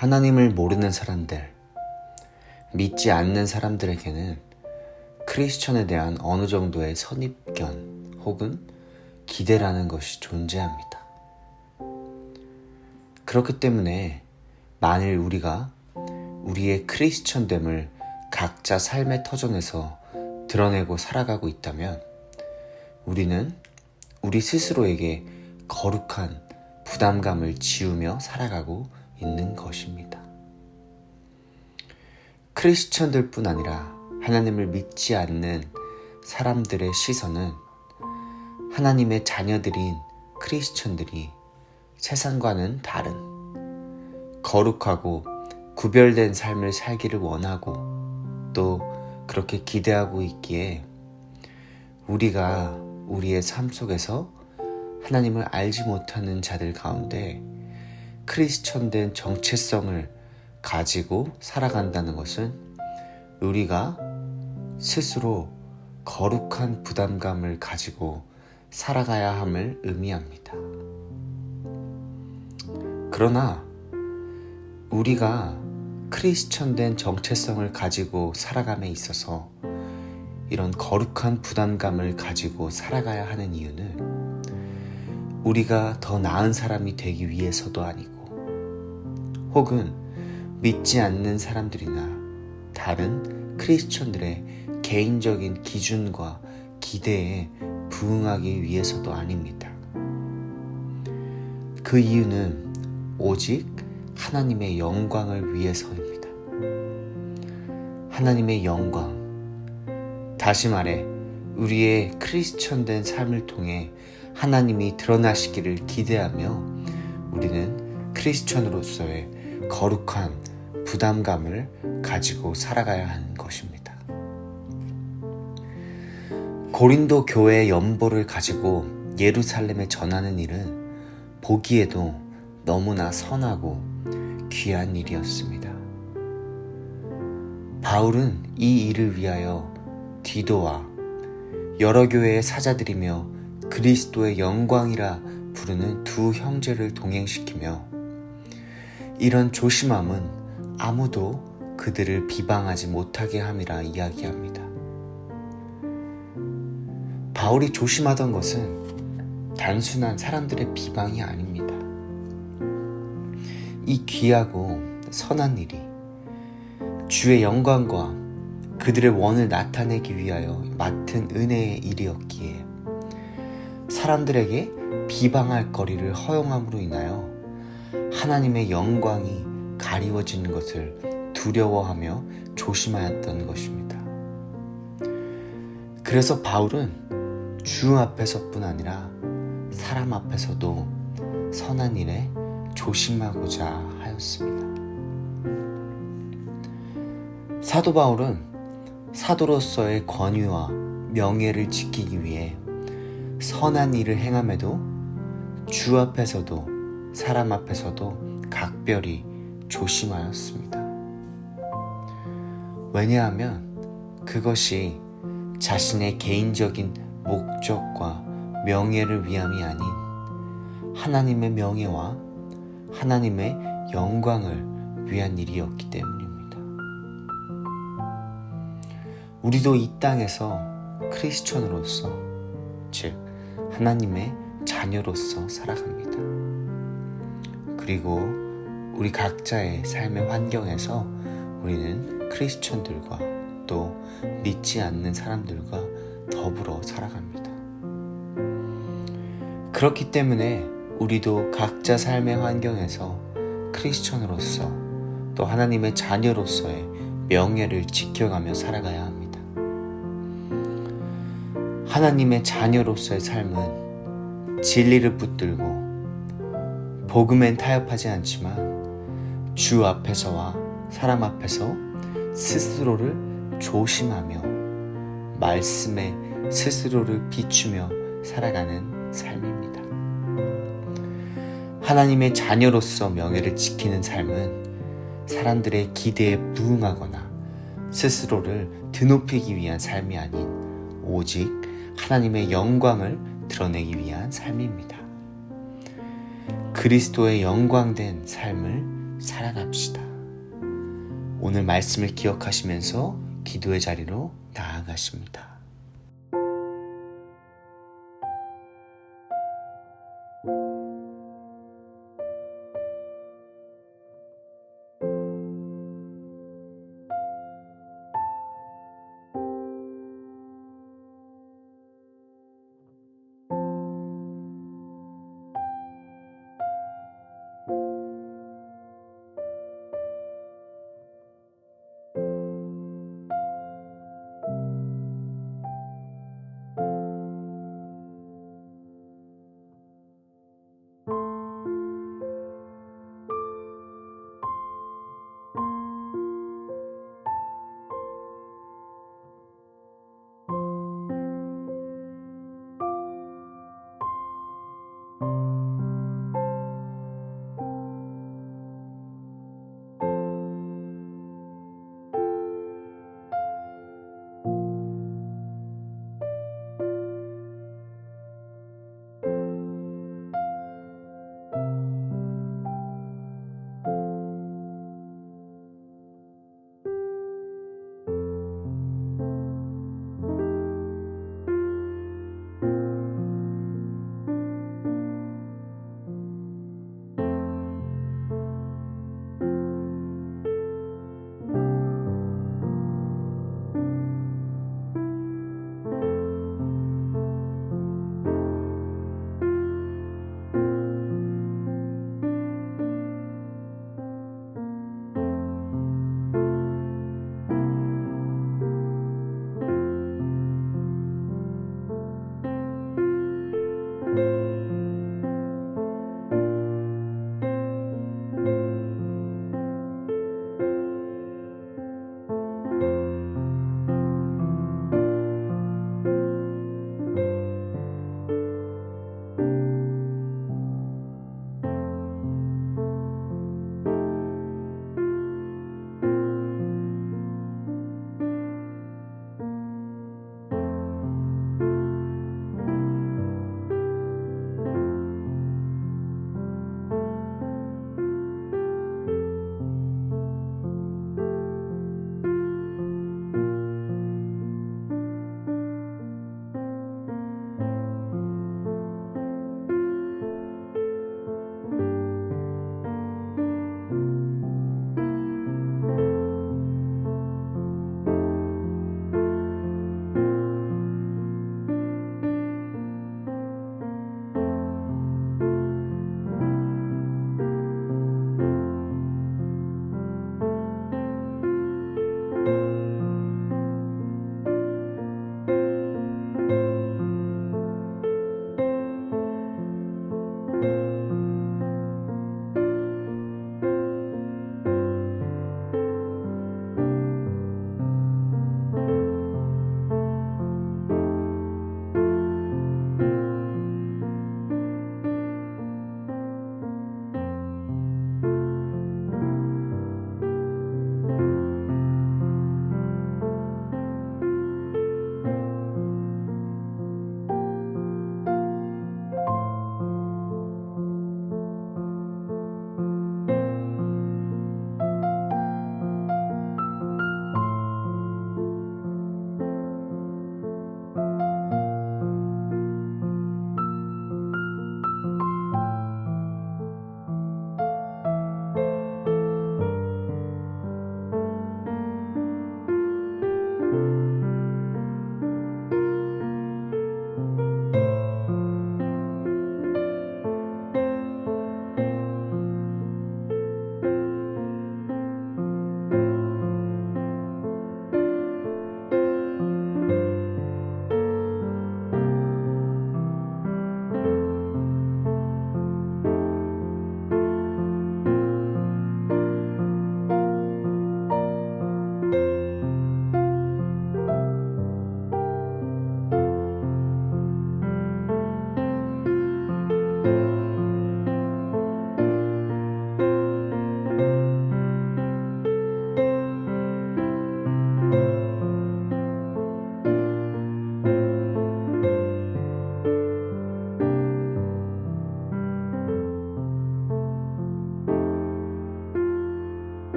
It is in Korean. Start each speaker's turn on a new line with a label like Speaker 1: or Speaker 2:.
Speaker 1: 하나님을 모르는 사람들, 믿지 않는 사람들에게는 크리스천에 대한 어느 정도의 선입견 혹은 기대라는 것이 존재합니다. 그렇기 때문에 만일 우리가 우리의 크리스천됨을 각자 삶의 터전에서 드러내고 살아가고 있다면 우리는 우리 스스로에게 거룩한 부담감을 지우며 살아가고 있는 것입니다. 크리스천들뿐 아니라 하나님을 믿지 않는 사람들의 시선은 하나님의 자녀들인 크리스천들이 세상과는 다른 거룩하고 구별된 삶을 살기를 원하고 또 그렇게 기대하고 있기에 우리가 우리의 삶 속에서 하나님을 알지 못하는 자들 가운데 크리스천된 정체성을 가지고 살아간다는 것은 우리가 스스로 거룩한 부담감을 가지고 살아가야 함을 의미합니다. 그러나 우리가 크리스천된 정체성을 가지고 살아감에 있어서 이런 거룩한 부담감을 가지고 살아가야 하는 이유는 우리가 더 나은 사람이 되기 위해서도 아니고 혹은 믿지 않는 사람들이나 다른 크리스천들의 개인적인 기준과 기대에 부응하기 위해서도 아닙니다. 그 이유는 오직 하나님의 영광을 위해서입니다. 하나님의 영광, 다시 말해 우리의 크리스천된 삶을 통해 하나님이 드러나시기를 기대하며 우리는 크리스천으로서의 거룩한 부담감을 가지고 살아가야 하는 것입니다. 고린도 교회의 연보를 가지고 예루살렘에 전하는 일은 보기에도 너무나 선하고 귀한 일이었습니다. 바울은 이 일을 위하여 디도와 여러 교회의 사자들이며 그리스도의 영광이라 부르는 두 형제를 동행시키며 이런 조심함은 아무도 그들을 비방하지 못하게 함이라 이야기합니다. 바울이 조심하던 것은 단순한 사람들의 비방이 아닙니다. 이 귀하고 선한 일이 주의 영광과 그들의 원을 나타내기 위하여 맡은 은혜의 일이었기에 사람들에게 비방할 거리를 허용함으로 인하여 하나님의 영광이 가리워지는 것을 두려워하며 조심하였던 것입니다. 그래서 바울은 주 앞에서뿐 아니라 사람 앞에서도 선한 일에 조심하고자 하였습니다. 사도 바울은 사도로서의 권위와 명예를 지키기 위해 선한 일을 행함에도 주 앞에서도 사람 앞에서도 각별히 조심하였습니다. 왜냐하면 그것이 자신의 개인적인 목적과 명예를 위함이 아닌 하나님의 명예와 하나님의 영광을 위한 일이었기 때문입니다. 우리도 이 땅에서 크리스천으로서, 즉 하나님의 자녀로서 살아갑니다. 그리고 우리 각자의 삶의 환경에서 우리는 크리스천들과 또 믿지 않는 사람들과 더불어 살아갑니다. 그렇기 때문에 우리도 각자 삶의 환경에서 크리스천으로서 또 하나님의 자녀로서의 명예를 지켜가며 살아가야 합니다. 하나님의 자녀로서의 삶은 진리를 붙들고 복음엔 타협하지 않지만 주 앞에서와 사람 앞에서 스스로를 조심하며 말씀에 스스로를 비추며 살아가는 삶입니다. 하나님의 자녀로서 명예를 지키는 삶은 사람들의 기대에 부응하거나 스스로를 드높이기 위한 삶이 아닌 오직 하나님의 영광을 드러내기 위한 삶입니다. 그리스도의 영광된 삶을 살아갑시다. 오늘 말씀을 기억하시면서 기도의 자리로 나아가십니다.